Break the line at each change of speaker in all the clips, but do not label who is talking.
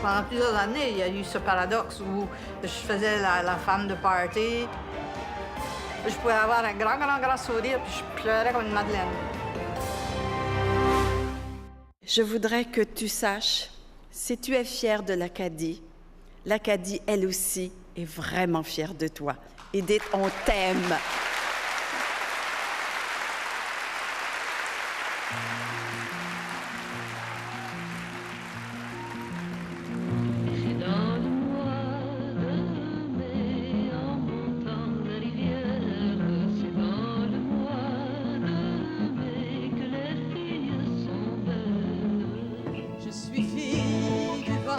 Pendant plusieurs années, il y a eu ce paradoxe où je faisais la femme de party. Je pouvais avoir un grand sourire, puis je pleurais comme une madeleine.
Je voudrais que tu saches, si tu es fière de l'Acadie, l'Acadie, elle aussi, est vraiment fière de toi. Edith, on t'aime.
Je suis fille du vent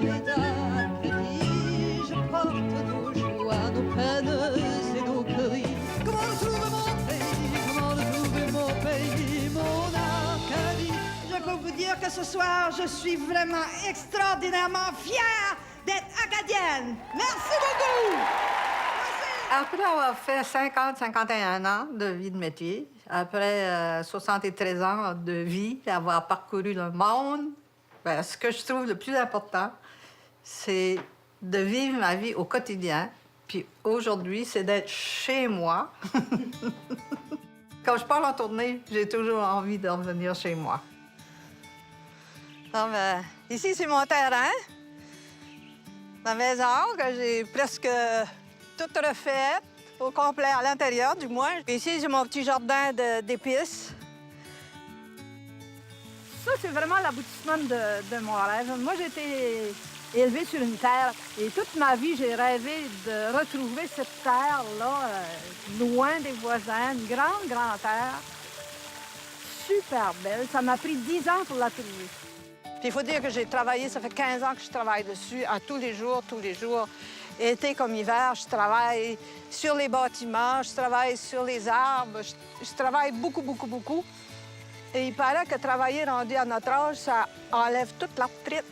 et d'Acadie, je porte nos joies, nos peines et nos cris. Comment retrouver mon pays, comment retrouver mon pays, mon Acadie. Je peux vous dire que ce soir, je suis vraiment extraordinairement fière d'être acadienne. Merci beaucoup! Après avoir fait 51 ans de vie de métier, après 73 ans de vie, avoir parcouru le monde, ben, ce que je trouve le plus important, c'est de vivre ma vie au quotidien. Puis aujourd'hui, c'est d'être chez moi. Quand je pars en tournée, j'ai toujours envie de revenir chez moi. Donc, ici, c'est mon terrain, ma maison que j'ai presque toute refaite, au complet, à l'intérieur du moins. Ici, j'ai mon petit jardin d'épices. Ça, c'est vraiment l'aboutissement de mon rêve. Moi, j'ai été élevée sur une terre et toute ma vie, j'ai rêvé de retrouver cette terre-là, loin des voisins, une grande terre, super belle. Ça m'a pris 10 ans pour la trouver. Puis il faut dire que j'ai travaillé, ça fait 15 ans que je travaille dessus, à tous les jours. Été comme hiver, je travaille sur les bâtiments, je travaille sur les arbres, je travaille beaucoup. Et il paraît que travailler rendu à notre âge, ça enlève toute la retraite.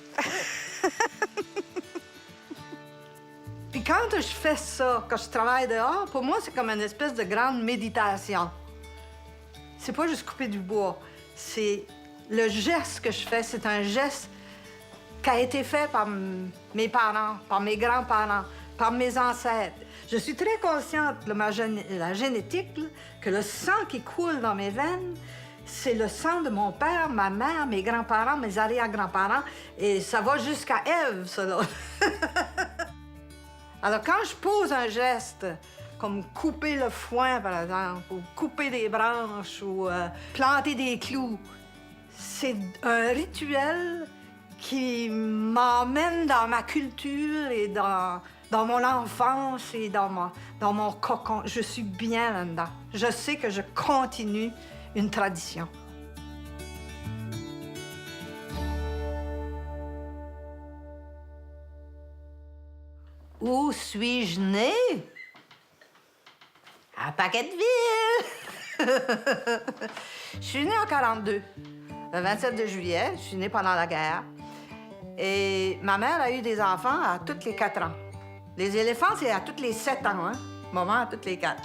Puis quand je fais ça, quand je travaille dehors, pour moi, c'est comme une espèce de grande méditation. C'est pas juste couper du bois, c'est le geste que je fais, c'est un geste qui a été fait par mes parents, par mes grands-parents, par mes ancêtres. Je suis très consciente de la génétique, là, que le sang qui coule dans mes veines, c'est le sang de mon père, ma mère, mes grands-parents, mes arrière-grands-parents, et ça va jusqu'à Ève, ça, là. Alors, quand je pose un geste, comme couper le foin, par exemple, ou couper des branches, ou planter des clous, c'est un rituel qui m'emmène dans ma culture et dans mon enfance et dans mon cocon. Je suis bien là-dedans. Je sais que je continue une tradition. Où suis-je née? À Paquetteville! Je suis née en 42, le 27 de juillet. Je suis née pendant la guerre. Et ma mère a eu des enfants à tous les 4 ans. Les éléphants, c'est à tous les 7 ans, hein? Maman, à toutes les 4.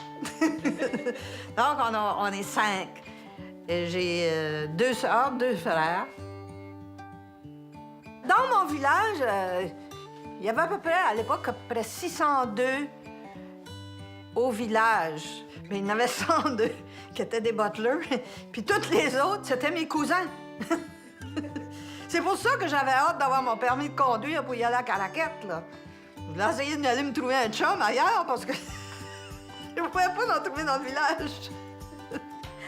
Donc, on est 5. J'ai 2 sœurs, 2 frères. Dans mon village, il y avait à peu près, à l'époque, à peu près 602 au village. Mais il y en avait 102 qui étaient des butlers. Puis toutes les autres, c'était mes cousins. C'est pour ça que j'avais hâte d'avoir mon permis de conduire pour y aller à Caraquette, là. Je voulais essayer d'aller me trouver un chum ailleurs parce que je ne pouvais pas en trouver dans le village.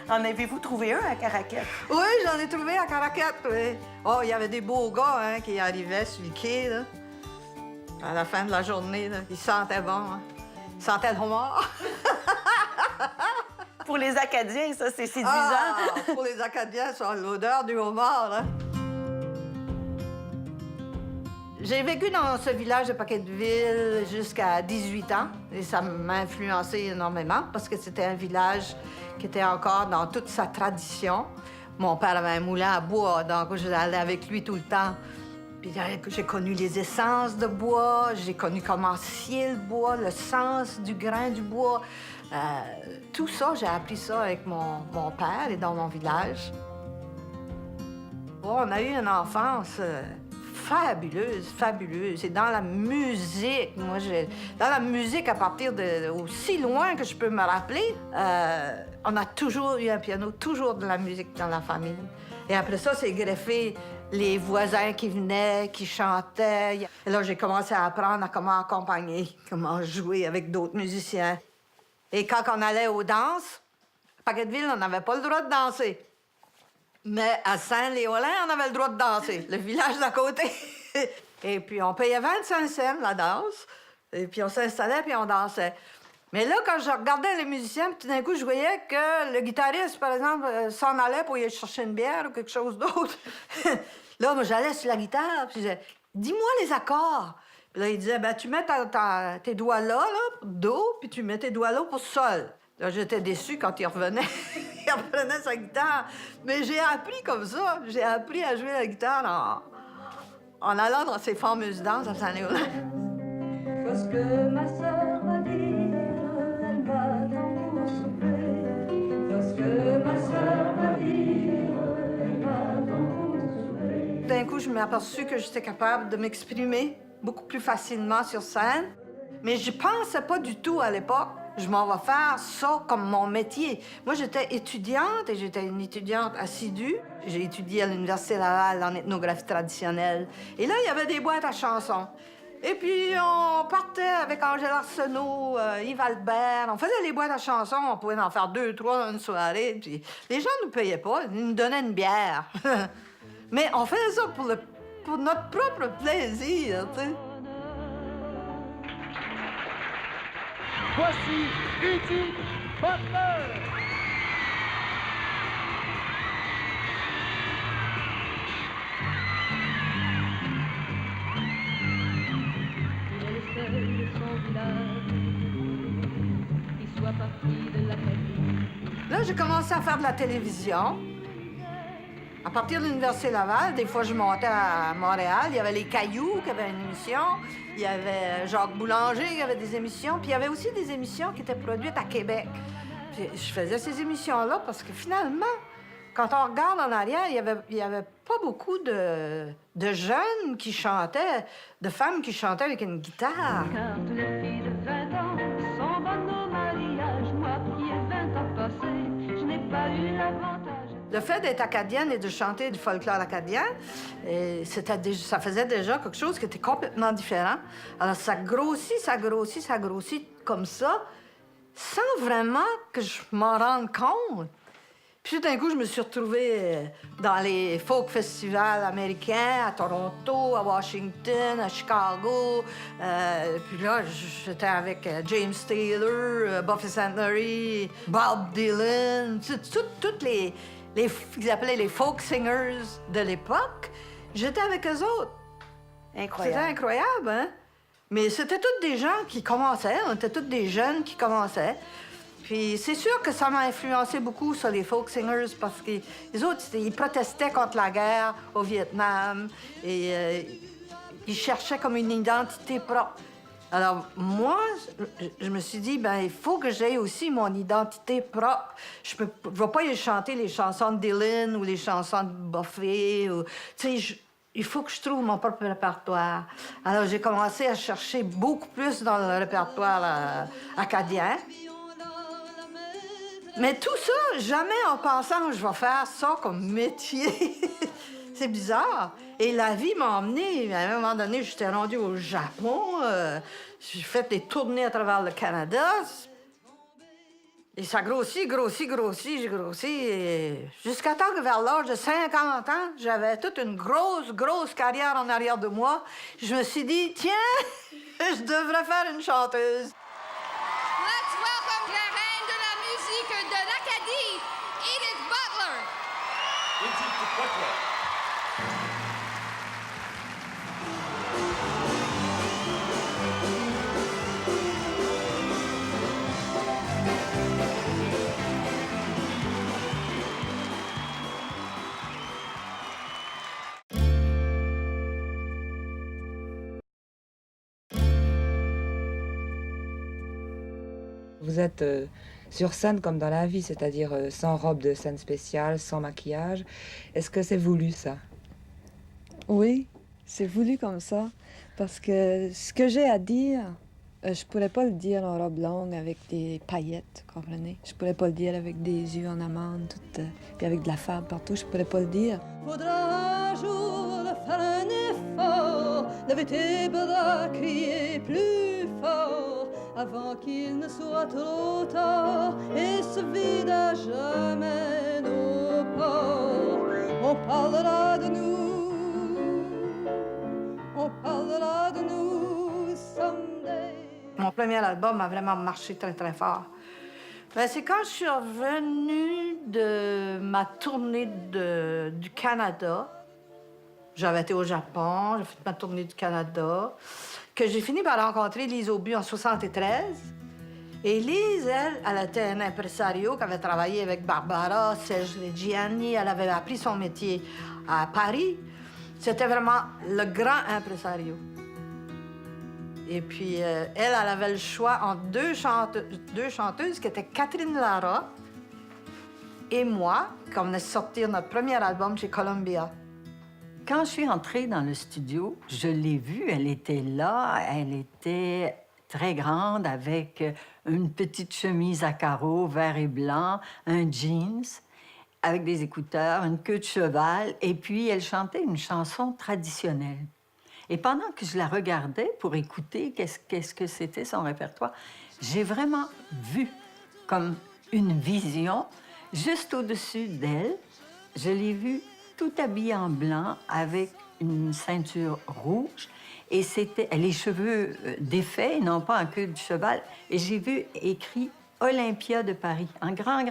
En avez-vous trouvé un à Caraquette?
Oui, j'en ai trouvé à Caraquette, oui. Oh, il y avait des beaux gars hein, qui arrivaient sur le quai, là. À la fin de la journée, là. Ils sentaient bon, hein. Ils sentaient le homard.
Pour les Acadiens, ça, c'est séduisant.
Ah, pour les Acadiens, ça, l'odeur du homard, là. J'ai vécu dans ce village de Paquetteville jusqu'à 18 ans et ça m'a influencé énormément parce que c'était un village qui était encore dans toute sa tradition. Mon père avait un moulin à bois, donc j'allais avec lui tout le temps. Puis j'ai connu les essences de bois, j'ai connu comment scier le bois, le sens du grain du bois. Tout ça, j'ai appris ça avec mon père et dans mon village. Oh, on a eu une enfance
fabuleuse, fabuleuse. Et dans la musique, dans la musique, à partir de aussi loin que je peux me rappeler, on a toujours eu un piano, toujours de la musique dans la famille. Et après ça, c'est greffé les voisins qui venaient, qui chantaient. Et là, j'ai commencé à apprendre à comment accompagner, comment jouer avec d'autres musiciens. Et quand on allait aux danses, à Paquetteville, on n'avait pas le droit de danser. Mais à Saint-Léolin, on avait le droit de danser, le village d'à côté. Et puis, on payait 25 cents la danse. Et puis, on s'installait, puis on dansait. Mais là, quand je regardais les musiciens, tout d'un coup, je voyais que le guitariste, par exemple, s'en allait pour y aller chercher une bière ou quelque chose d'autre. Là, moi, j'allais sur la guitare, puis je disais, dis-moi les accords. Puis là, il disait, ben, tu mets tes doigts là, pour do, puis tu mets tes doigts là pour sol. Là, j'étais déçue quand il revenait. Il reprenait sa guitare. Mais j'ai appris comme ça. J'ai appris à jouer la guitare en allant dans ces fameuses danses à Saint-Léolin.
Parce que ma sœur va dire, elle va t'en souffler. Parce que ma sœur va dire, elle va t'en souffler.
D'un coup, je m'ai aperçu que j'étais capable de m'exprimer beaucoup plus facilement sur scène. Mais je pensais pas du tout à l'époque, je m'en vais faire ça comme mon métier. Moi, j'étais étudiante et j'étais une étudiante assidue. J'ai étudié à l'Université Laval en ethnographie traditionnelle. Et là, il y avait des boîtes à chansons. Et puis, on partait avec Angèle Arsenault, Yves Albert. On faisait les boîtes à chansons. On pouvait en faire 2, 3 dans une soirée. Puis les gens ne nous payaient pas. Ils nous donnaient une bière. Mais on faisait ça pour notre propre plaisir, tu sais.
Voici Edith Butler.
Il est le seul de son village qui soit parti de l'Acadie.
Là, j'ai commencé à faire de la télévision. À partir de l'Université Laval, des fois, je montais à Montréal. Il y avait Les Cailloux qui avaient une émission. Il y avait Jacques Boulanger qui avait des émissions. Puis il y avait aussi des émissions qui étaient produites à Québec. Puis je faisais ces émissions-là parce que finalement, quand on regarde en arrière, il y avait pas beaucoup de jeunes qui chantaient, de femmes qui chantaient avec une guitare.
Car toutes les filles de 20 ans sont bonnes au mariage. Moi qui ai 20 ans passés, je n'ai pas eu l'avantage.
Le fait d'être acadienne et de chanter du folklore acadien, ça faisait déjà quelque chose qui était complètement différent. Alors ça grossit, ça grossit, ça grossit comme ça, sans vraiment que je m'en rende compte. Puis tout d'un coup, je me suis retrouvée dans les folk festivals américains, à Toronto, à Washington, à Chicago. Puis là, j'étais avec James Taylor, Buffy Sainte-Marie, Bob Dylan, toutes les qu'ils appelaient les folk singers de l'époque. J'étais avec eux autres.
Incroyable.
C'était incroyable, hein? Mais c'était tous des gens qui commençaient, on était tous des jeunes qui commençaient. Puis c'est sûr que ça m'a influencé beaucoup sur les folk singers parce que les autres, ils protestaient contre la guerre au Vietnam et ils cherchaient comme une identité propre. Alors moi, je me suis dit, ben il faut que j'aie aussi mon identité propre. Je vais pas y chanter les chansons de Dylan ou les chansons de Buffy. Tu sais, il faut que je trouve mon propre répertoire. Alors j'ai commencé à chercher beaucoup plus dans le répertoire acadien. Mais tout ça, jamais en pensant que je vais faire ça comme métier. C'est bizarre. Et la vie m'a emmenée. À un moment donné, j'étais rendue au Japon. J'ai fait des tournées à travers le Canada. Et ça grossit, grossit, grossit. J'ai grossi. Jusqu'à temps que vers l'âge de 50 ans, j'avais toute une grosse, grosse carrière en arrière de moi. Je me suis dit, tiens, je devrais faire une chanteuse.
Let's welcome la reine de la musique de l'Acadie, Edith Butler.
Edith Butler.
Vous êtes sur scène comme dans la vie, c'est-à-dire sans robe de scène spéciale, sans maquillage. Est-ce que c'est voulu, ça?
Oui, C'est voulu comme ça, parce que ce que j'ai à dire, je pourrais pas le dire en robe longue avec des paillettes, comprenez? Je pourrais pas le dire avec des yeux en amande, puis avec de la farde partout, je pourrais pas le dire.
Faudra un jour faire un effort, lever tes bras, crier plus fort, avant qu'il ne soit trop tard et se vide à jamais nos ports. On parlera de nous, on parlera de nous someday.
Mon premier album a vraiment marché très, très fort. Ben, c'est quand je suis revenue de ma tournée du Canada. J'avais été au Japon, j'ai fait ma tournée du Canada, que j'ai fini par rencontrer Lise Aubu en 73. Et Lise, elle était un impresario qui avait travaillé avec Barbara, Serge Reggiani. Elle avait appris son métier à Paris. C'était vraiment le grand impresario. Et puis, elle avait le choix entre deux chanteuses qui étaient Catherine Lara et moi, quand on venait de sortir notre premier album chez Columbia.
Quand je suis entrée dans le studio, je l'ai vue, elle était là, elle était très grande avec une petite chemise à carreaux vert et blanc, un jeans avec des écouteurs, une queue de cheval, et puis elle chantait une chanson traditionnelle. Et pendant que je la regardais pour écouter qu'est-ce que c'était son répertoire, j'ai vraiment vu comme une vision juste au-dessus d'elle. Je l'ai vue tout habillée en blanc avec une ceinture rouge et c'était les cheveux défaits, non pas en queue de cheval. Et j'ai vu écrit Olympia de Paris en grand.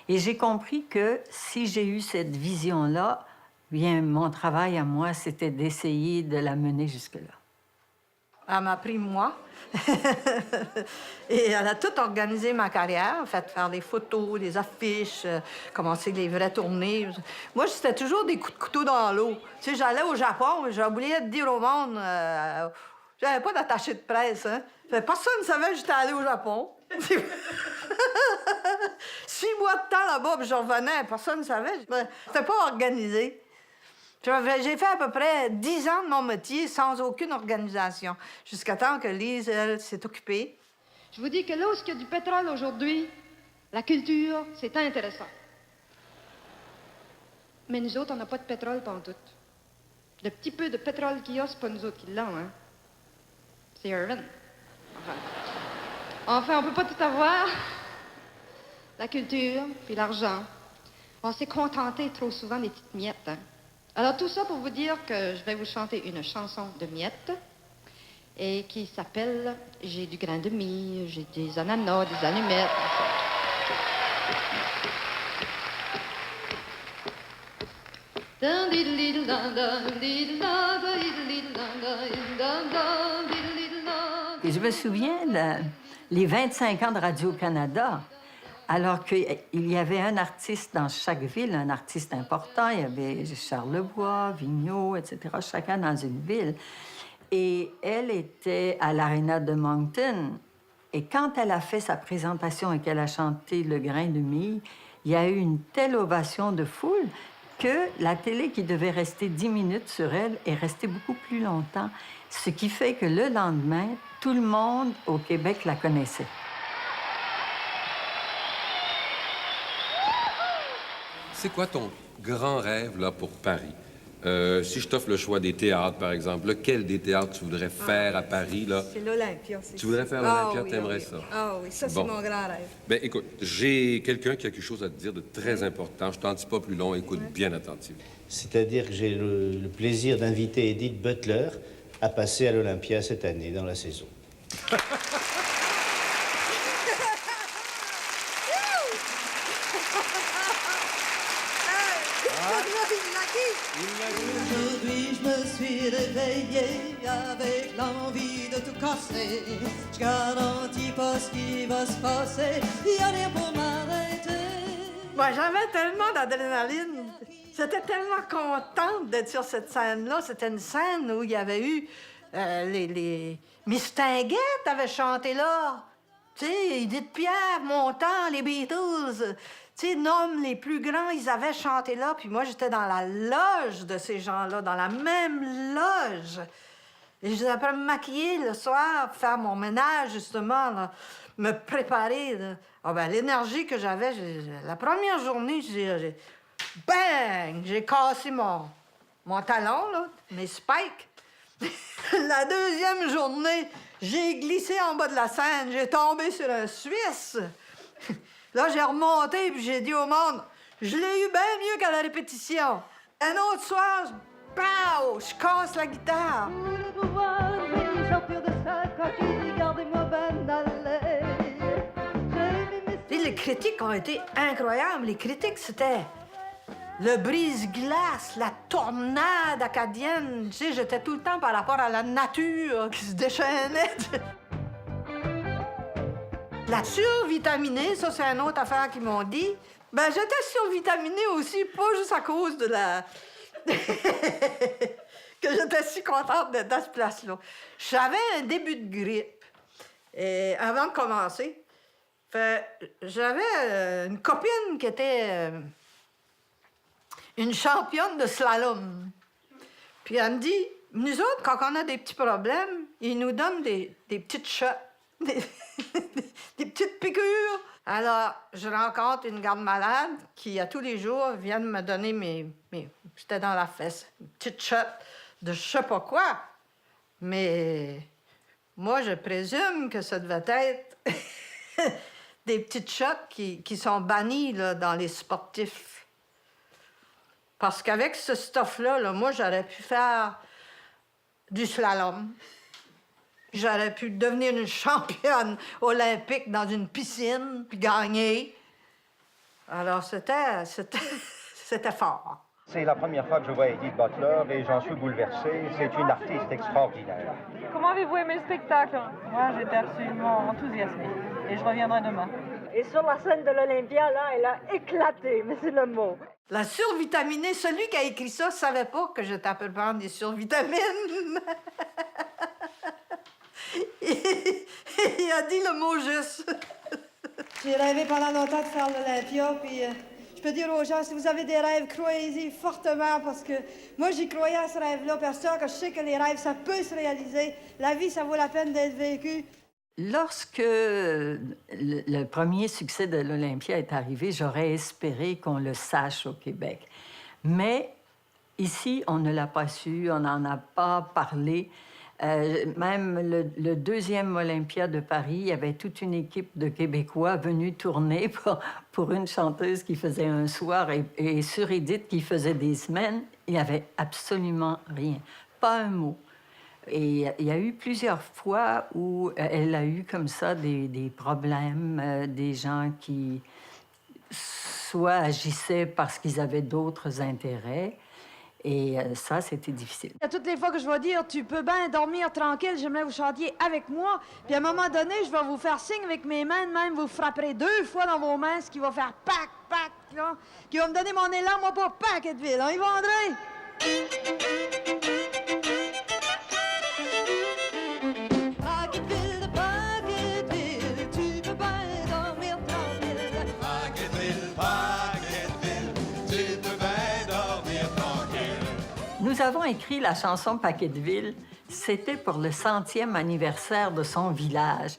Et j'ai compris que si j'ai eu cette vision-là, bien, mon travail à moi, c'était d'essayer de la mener jusque-là.
Elle m'a pris moi. Et elle a tout organisé ma carrière, en fait, faire des photos, des affiches, commencer les vraies tournées. Moi, c'était toujours des coups de couteau dans l'eau. Tu sais, j'allais au Japon, j'ai oublié de dire au monde, j'avais pas d'attaché de presse, hein. Personne ne savait que j'étais allée au Japon. 6 mois de temps là-bas, puis je revenais, personne ne savait. C'était pas organisé. J'ai fait à peu près 10 ans de mon métier sans aucune organisation, jusqu'à temps que Lise, elle, s'est occupée.
Je vous dis que là où il y a du pétrole aujourd'hui, la culture, c'est intéressant. Mais nous autres, on n'a pas de pétrole pantoute. Le petit peu de pétrole qu'il y a, c'est pas nous autres qui l'avons, hein. C'est Irvine. Enfin, on peut pas tout avoir. La culture, puis l'argent. On s'est contenté trop souvent des petites miettes, hein. Alors, tout ça pour vous dire que je vais vous chanter une chanson de miettes et qui s'appelle « J'ai du grain de mie, j'ai des ananas, des allumettes ».
Et je me souviens les 25 ans de Radio-Canada. Alors qu'il y avait un artiste dans chaque ville, un artiste important. Il y avait Charlebois, Vigneault, etc., chacun dans une ville. Et elle était à l'Arena de Moncton. Et quand elle a fait sa présentation et qu'elle a chanté Le grain de mie, il y a eu une telle ovation de foule que la télé qui devait rester 10 minutes sur elle est restée beaucoup plus longtemps. Ce qui fait que le lendemain, tout le monde au Québec la connaissait.
C'est quoi ton grand rêve là, pour Paris? Si je t'offre le choix des théâtres, par exemple, lequel des théâtres tu voudrais faire à Paris? Là?
C'est l'Olympia.
Tu voudrais faire l'Olympia,
oui,
t'aimerais
oui,
ça?
oui. Ah oui, ça, c'est mon grand rêve.
Bien, écoute, j'ai quelqu'un qui a quelque chose à te dire de très important. Je t'en dis pas plus long, écoute bien attentivement.
C'est-à-dire que j'ai le plaisir d'inviter Edith Butler à passer à l'Olympia cette année, dans la saison.
Aujourd'hui, je me suis réveillé avec l'envie de tout casser. Je garantis pas ce qui va se passer, y a rien pour m'arrêter.
Moi, j'avais tellement d'adrénaline. J'étais tellement contente d'être sur cette scène-là. C'était une scène où il y avait eu les Mistinguettes avaient chanté là. Tu sais, Edith Piaf, Montand, les Beatles. Tu Tu sais, nomme les plus grands, ils avaient chanté là, puis moi, j'étais dans la loge de ces gens-là, dans la même loge. Et je après me maquiller le soir, faire mon ménage, justement, là, me préparer. Là. Ah ben, l'énergie que j'avais, la première journée, bang! J'ai cassé mon talon, là, mes spikes. La deuxième journée, j'ai glissé en bas de la scène, j'ai tombé sur un Suisse. Là, j'ai remonté, puis j'ai dit au monde, je l'ai eu bien mieux qu'à la répétition. Un autre soir, pow, je casse la guitare.
Le pouvoir de sortir de ça, tranquille, gardez-moi ben dans l'œil.
Et les critiques ont été incroyables. Les critiques, c'était le brise-glace, la tornade acadienne. Tu sais, j'étais tout le temps par rapport à la nature qui se déchaînait. La survitaminée, ça, c'est une autre affaire qu'ils m'ont dit. Ben, j'étais survitaminée aussi, pas juste à cause de la... que j'étais si contente d'être dans cette place-là. J'avais un début de grippe. Et avant de commencer, j'avais une copine qui était une championne de slalom. Puis elle me dit, nous autres, quand on a des petits problèmes, ils nous donnent des petites shots, des petites piqûres. Alors, je rencontre une garde malade qui, à tous les jours, vient de me donner mes c'était dans la fesse, une petite shot de je sais pas quoi. Mais moi, je présume que ça devait être des petites shots qui sont bannies là, dans les sportifs. Parce qu'avec ce stuff-là, moi, j'aurais pu faire du slalom. J'aurais pu devenir une championne olympique dans une piscine, puis gagner. Alors, c'était fort.
C'est la première fois que je vois Edith Butler et j'en suis bouleversé. C'est une artiste extraordinaire.
Comment avez-vous aimé le spectacle? Moi, j'étais absolument enthousiasmée et je reviendrai demain. Et sur la scène de l'Olympia, là, elle a éclaté, mais c'est le mot.
La survitaminée, celui qui a écrit ça ne savait pas que j'étais à peu prendre des survitamines. Il a dit le mot juste.
J'ai rêvé pendant longtemps de faire l'Olympia, puis je peux dire aux gens, si vous avez des rêves, croyez-y fortement, parce que moi, j'y croyais à ce rêve-là, parce que je sais que les rêves, ça peut se réaliser. La vie, ça vaut la peine d'être vécue.
Lorsque le premier succès de l'Olympia est arrivé, j'aurais espéré qu'on le sache au Québec. Mais ici, on ne l'a pas su, on n'en a pas parlé. Même le deuxième Olympia de Paris, il y avait toute une équipe de Québécois venus tourner pour une chanteuse qui faisait un soir et sur Edith qui faisait des semaines. Il n'y avait absolument rien, pas un mot. Et il y a eu plusieurs fois où elle a eu comme ça des problèmes, des gens qui soit agissaient parce qu'ils avaient d'autres intérêts. Et ça, c'était difficile.
Toutes les fois que je vais dire, tu peux bien dormir tranquille, j'aimerais vous chantiez avec moi. Puis à un moment donné, je vais vous faire signe avec mes mains, même vous frapperez 2 fois dans vos mains, ce qui va faire pac, pac, là, qui va me donner mon élan, moi pas Packetteville. On y va, André? Packetteville, Packetteville, tu peux bien dormir tranquille.
Packetteville, Packetteville, tu peux bien dormir tranquille.
Nous avons écrit la chanson Packetteville. C'était pour le 100e anniversaire de son village.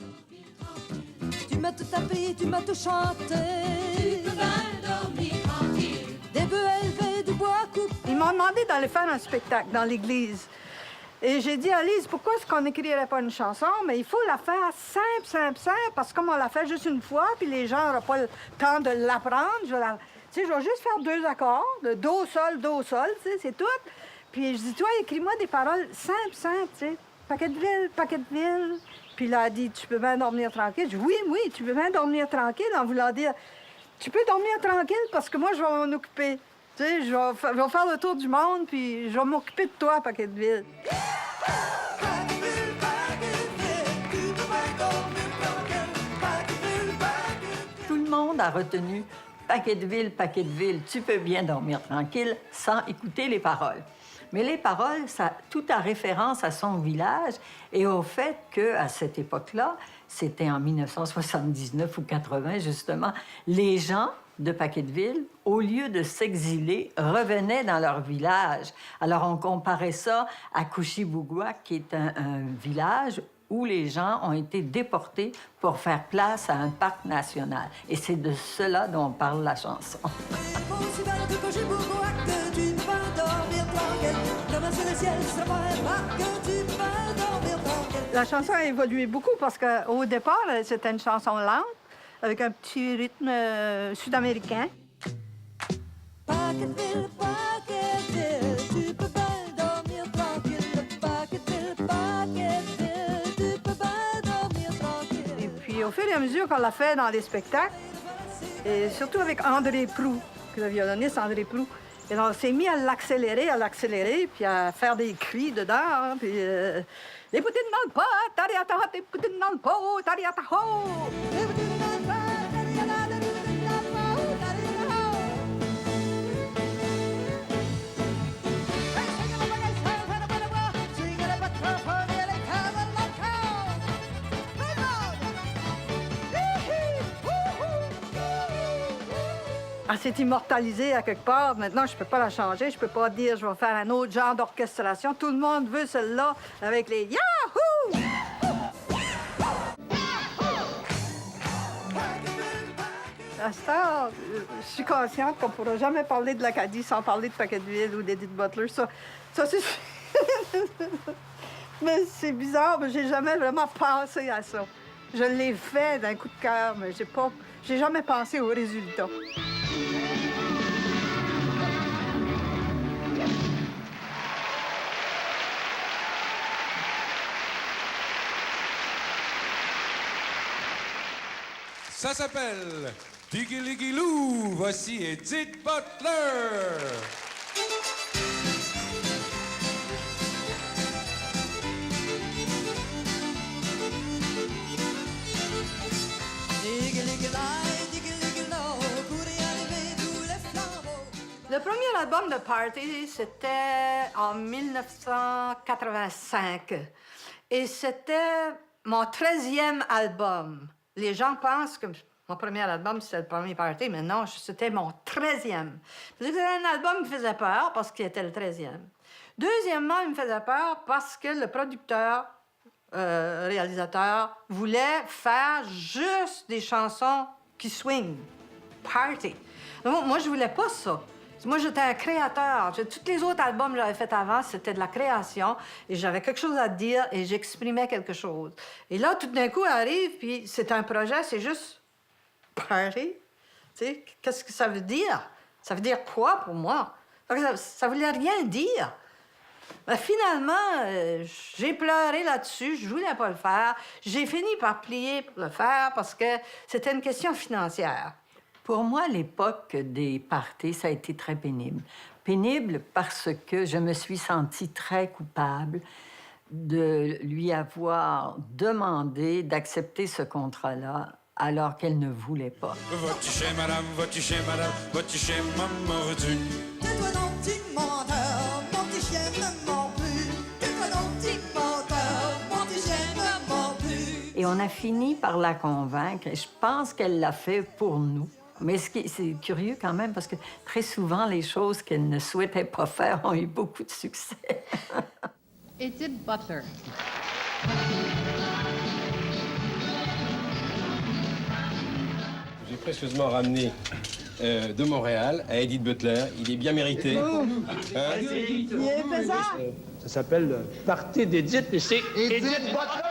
Tu m'as tout tapé, tu m'as tout chanté. Tu peux bien dormir tranquille. Des bœufs élevés, du bois coupé.
Ils m'ont demandé d'aller faire un spectacle dans l'église. Et j'ai dit à Lise, pourquoi est-ce qu'on n'écrirait pas une chanson? Mais il faut la faire simple, simple, simple, parce que comme on l'a fait juste une fois, puis les gens n'auront pas le temps de l'apprendre, je vais juste faire 2 accords, de do, sol, tu sais, c'est tout. Puis je dis, toi, écris-moi des paroles simples, simples, tu sais. Packetteville, Packetteville. Puis là, elle dit, tu peux bien dormir tranquille. Je dis, oui, tu peux bien dormir tranquille, en voulant dire, tu peux dormir tranquille parce que moi, je vais m'en occuper. Tu sais, je vais faire le tour du monde, puis je vais m'occuper de toi, Packetteville.
Tout le monde a retenu Packetteville, Packetteville, tu peux bien dormir tranquille, sans écouter les paroles. Mais les paroles, ça, tout a référence à son village et au fait qu'à cette époque-là, c'était en 1979 ou 80, justement, les gens de Paquetteville, au lieu de s'exiler, revenaient dans leur village. Alors, on comparait ça à Couchibougouac, qui est un village où les gens ont été déportés pour faire place à un parc national. Et c'est de cela dont parle la chanson.
La chanson a évolué beaucoup parce qu'au départ, c'était une chanson lente avec un petit rythme sud-américain.
Paquetteville, Paquetteville, tu peux pas dormir tranquille. Paquetteville, Paquetteville, tu peux pas dormir tranquille.
Et puis, au fur et à mesure qu'on l'a fait dans les spectacles, et surtout avec André Proulx, le violoniste André Proulx, et on s'est mis à l'accélérer, puis à faire des cris dedans, hein, puis les poutines dans le pot, tariata, les poutines dans le pot, tariata, ho! Les poutines dans le pot, tariata, les poutines dans le pot, tariata, ho! Elle s'est immortalisée à quelque part. Maintenant, je ne peux pas la changer. Je ne peux pas dire je vais faire un autre genre d'orchestration. Tout le monde veut celle-là avec les Yahoo! À ce temps, je suis consciente qu'on ne pourra jamais parler de l'Acadie sans parler de Paquetteville ou d'Edith Butler. Ça c'est... Mais c'est bizarre, mais j'ai jamais vraiment pensé à ça. Je l'ai fait d'un coup de cœur, mais j'ai jamais pensé au résultat.
Ça s'appelle Diggilygilou. Voici Edith Butler.
Le premier album de Party, c'était en 1985. Et c'était mon 13e album. Les gens pensent que mon premier album, c'était le premier Party, mais non, c'était mon 13e. C'était un album qui me faisait peur parce qu'il était le 13e. Deuxièmement, il me faisait peur parce que le producteur, réalisateur, voulait faire juste des chansons qui swing. Party. Moi, je voulais pas ça. Moi, j'étais un créateur. Tous les autres albums que j'avais faits avant, c'était de la création. Et j'avais quelque chose à dire et j'exprimais quelque chose. Et là, tout d'un coup, arrive, puis c'est un projet, c'est juste party. Tu sais, qu'est-ce que ça veut dire? Ça veut dire quoi pour moi? Ça voulait rien dire. Ben, finalement, j'ai pleuré là-dessus. Je voulais pas le faire. J'ai fini par plier pour le faire parce que c'était une question financière.
Pour moi, l'époque des parties, ça a été très pénible. Pénible parce que je me suis sentie très coupable de lui avoir demandé d'accepter ce contrat-là alors qu'elle ne voulait pas.
Va-tu chez madame, va-tu chez madame, va-tu chez maman mordu?
Tais-toi donc, petit menteur, mon petit chien ne ment plus. Tais-toi donc, petit menteur, mon petit chien ne ment plus.
Et on a fini par la convaincre, et je pense qu'elle l'a fait pour nous. Mais c'est curieux quand même, parce que très souvent, les choses qu'elle ne souhaitait pas faire ont eu beaucoup de succès.
Edith Butler.
J'ai précieusement ramené de Montréal à Edith Butler. Il est bien mérité. Hein?
Ça s'appelle Party d'Edith et c'est Edith Butler!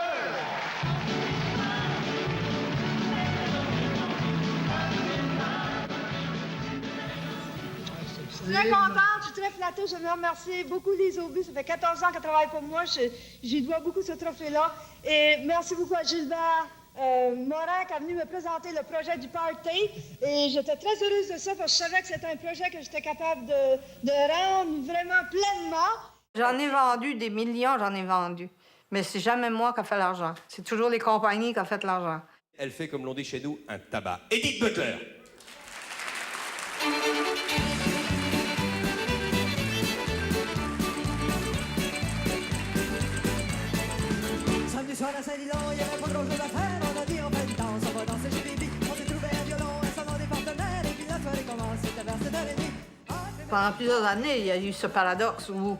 Je suis très contente, je suis très flattée. Je veux remercier beaucoup les Obus. Ça fait 14 ans qu'elle travaille pour moi. J'y dois beaucoup ce trophée-là. Et merci beaucoup à Gilbert Morin qui est venu me présenter le projet du Party. Et j'étais très heureuse de ça parce que je savais que c'était un projet que j'étais capable de rendre vraiment pleinement.
J'en ai vendu des millions, j'en ai vendu. Mais c'est jamais moi qui a fait l'argent. C'est toujours les compagnies qui ont fait l'argent.
Elle fait, comme l'on dit chez nous, un tabac. Edith Butler!
Samedi soir à Saint-Lilon, il n'y avait pas grand-chose à faire. On a dit on fait une danse, on va danser chez Bibi. On s'est trouvé un violon, un sonore des partenaires. Et puis la
Pendant plusieurs années, il y a eu ce paradoxe où